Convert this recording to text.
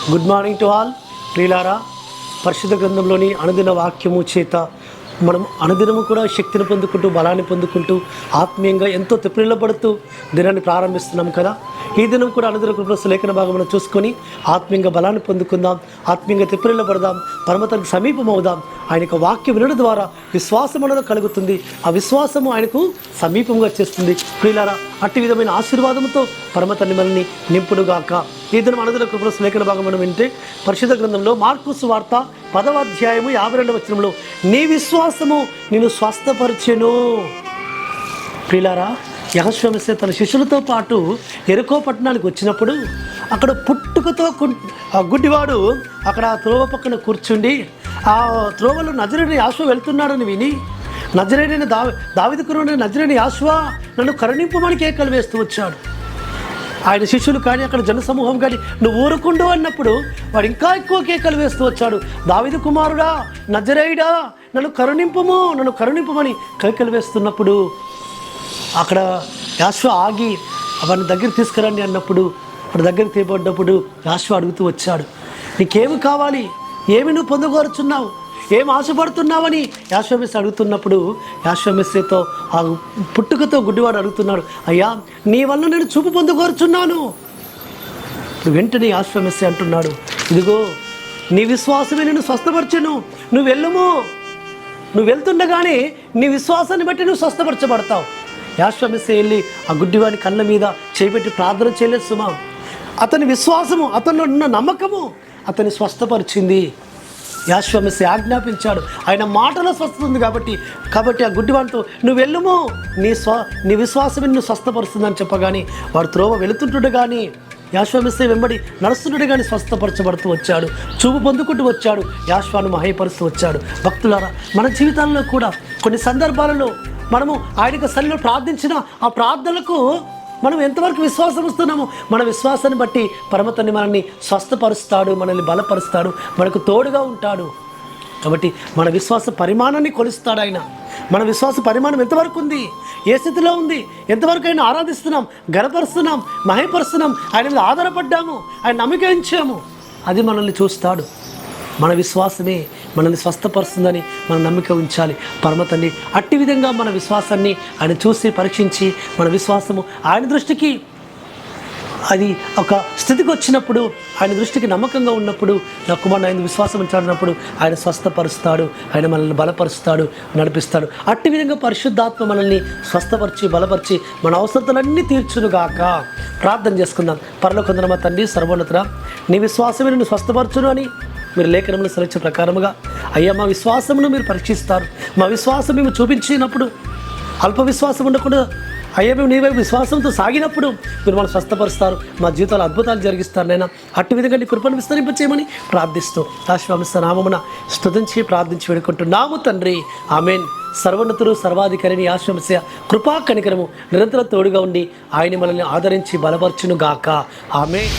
Good morning to all. ప్రియులారా, పరిశుద్ధ గ్రంథంలోని అనుదిన వాక్యము చేత మనం అనుదినము కూడా శక్తిని పొందుకుంటూ బలాన్ని పొందుకుంటూ ఆత్మీయంగా ఎంతో తెప్పిల్లబడుతూ దినాన్ని ప్రారంభిస్తున్నాం కదా. ఈ దినం కూడా అనుదిన కృపణ లేఖన భాగం మనం చూసుకొని ఆత్మీయంగా బలాన్ని పొందుకుందాం, ఆత్మీయంగా తెప్పిల్లబడదాం, పరమతకు సమీపం అవుదాం. ఆయన యొక్క వాక్యం వినడం ద్వారా విశ్వాసం అనేది కలుగుతుంది. ఆ విశ్వాసము ఆయనకు సమీపంగా చేస్తుంది. ప్రియులారా, అట్టి విధమైన ఆశీర్వాదంతో పరమతన్ని మనల్ని నింపుడుగాక. ఈ దినం అనుదిన కృపణ లేఖన భాగం మనం వింటే పరిశుద్ధ గ్రంథంలో మార్కు సువార్త 10వ అధ్యాయము 52వ వచనంలో నీ విశ్వాసము నిన్ను స్వస్థపరిచెను. ప్రియులారా, యెహోషువ తన శిష్యులతో పాటు యెరికో పట్టణానికి వచ్చినప్పుడు అక్కడ పుట్టుకతో గుడ్డివాడు అక్కడ ఆ త్రోవ పక్కన కూర్చుండి ఆ త్రోవలో నజరేయుడైన యెహోషువ వెళ్తున్నాడని విని నజరేయుడైన దావీదు కుమారుడైన నజరేయుడైన యెహోషువ నన్ను కరుణింపమని కేకలు వేస్తూ వచ్చాడు. ఆయన శిష్యులు కానీ అక్కడ జనసమూహం కానీ నువ్వు ఊరుకుండు అన్నప్పుడు వాడు ఇంకా ఎక్కువ కేకలు వేస్తూ వచ్చాడు. దావీదు కుమారుడా, నజరేయుడా, నన్ను కరుణింపమని కేకలు వేస్తున్నప్పుడు అక్కడ యెహోషువ ఆగి వాడిని దగ్గర తీసుకురండి అన్నప్పుడు వాడి దగ్గర తీయబడ్డప్పుడు యెహోషువ అడుగుతూ వచ్చాడు, నీకేమి కావాలి, ఏమి నువ్వు పొందగోరుచున్నావు, ఏం ఆశపడుతున్నావని యెహోషువ అడుగుతున్నప్పుడు యెహోషువతో ఆ పుట్టుకతో గుడ్డివాడు అడుగుతున్నాడు, అయ్యా నీ వల్ల నేను చూపు పొందగోరుచున్నాను. ఇప్పుడు వెంటనే యెహోషువ అంటున్నాడు, ఇదిగో నీ విశ్వాసమే నేను స్వస్థపరచను, నువ్వు వెళ్ళుము, నువ్వు వెళ్తుండగానే నీ విశ్వాసాన్ని బట్టి నువ్వు స్వస్థపరచబడతావు. యెహోషువ వెళ్ళి ఆ గుడ్డివాని కళ్ళ మీద చేపెట్టి ప్రార్థన చేయలేదు సుమా. అతని విశ్వాసము, అతనిలో ఉన్న నమ్మకము అతన్ని స్వస్థపరిచింది. యెహోషువ ఆజ్ఞాపించాడు, ఆయన మాటలో స్వస్థత ఉంది కాబట్టి ఆ గుడ్డివాడితో నువ్వు వెళ్ళుము, నీ విశ్వాసం నిన్ను స్వస్థపరుస్తుందని చెప్పగానే వాడు త్రోవ వెళుతుంటుడు కానీ యెహోషువ వెంబడి నడుస్తుంటుడు కానీ స్వస్థపరచబడుతూ వచ్చాడు, చూపు పొందుకుంటూ వచ్చాడు, యెహోషువను మహిమపరుస్తూ వచ్చాడు. భక్తులారా, మన జీవితాల్లో కూడా కొన్ని సందర్భాలలో మనము ఆయనకు సన్నిధిలో ప్రార్థించిన ఆ ప్రార్థనలకు మనం ఎంతవరకు విశ్వాసం ఇస్తున్నామో మన విశ్వాసాన్ని బట్టి పరమతన్ని మనల్ని స్వస్థపరుస్తాడు, మనల్ని బలపరుస్తాడు, మనకు తోడుగా ఉంటాడు. కాబట్టి మన విశ్వాస పరిమాణాన్ని కొలుస్తాడు ఆయన. మన విశ్వాస పరిమాణం ఎంతవరకు ఉంది, ఏ స్థితిలో ఉంది, ఎంతవరకు ఆయన ఆరాధిస్తున్నాం, గణపరుస్తున్నాం, మహిమపరుస్తున్నాం, ఆయన మీద ఆధారపడ్డాము, ఆయన నమ్మిక ఉంచాము, అది మనల్ని చూస్తాడు. మన విశ్వాసమే మనల్ని స్వస్థపరుస్తుందని మన నమ్మిక ఉంచాలి. పరమతన్ని అట్టి విధంగా మన విశ్వాసాన్ని ఆయన చూసి పరీక్షించి మన విశ్వాసము ఆయన దృష్టికి అది ఒక స్థితికి వచ్చినప్పుడు, ఆయన దృష్టికి నమ్మకంగా ఉన్నప్పుడు, నా కుమారుడు ఆయన విశ్వాసం ఉంచాడినప్పుడు ఆయన స్వస్థపరుస్తాడు, ఆయన మనల్ని బలపరుస్తాడు, నడిపిస్తాడు. అట్టి విధంగా పరిశుద్ధాత్మ మనల్ని స్వస్థపరిచి బలపరిచి మన అవసరతలన్నీ తీర్చునుగాక. ప్రార్థన చేసుకుందాం. పరలోకందున మా తండ్రి సర్వోన్నతుడా, నీ విశ్వాసమే నిన్ను స్వస్థపరచును అని మీరు లేఖనంలో సెలవించిన ప్రకారముగా అయ్యా మా విశ్వాసమును మీరు పరీక్షిస్తారు. మా విశ్వాసం మేము చూపించినప్పుడు అల్ప విశ్వాసం ఉండకుండా అయ్యా మేము నీ వైపు విశ్వాసంతో సాగినప్పుడు మీరు మనం స్వస్థపరుస్తారు, మా జీవితాలు అద్భుతాలు జరిగిస్తారు. నైనా అట్టి విధంగా నీ కృపను విస్తరింపచేయమని ప్రార్థిస్తూ ఆశ్వామిస్త నామమున స్తుతించి ప్రార్థించి వేడుకుంటున్నాము తండ్రి, ఆమేన్. సర్వోన్నతుడు సర్వాధికారిని ఆశ్రమస్య కృపా కనికరము నిరంతరం తోడుగా ఉండి ఆయన మనల్ని ఆదరించి బలపరచును గాక. ఆమేన్.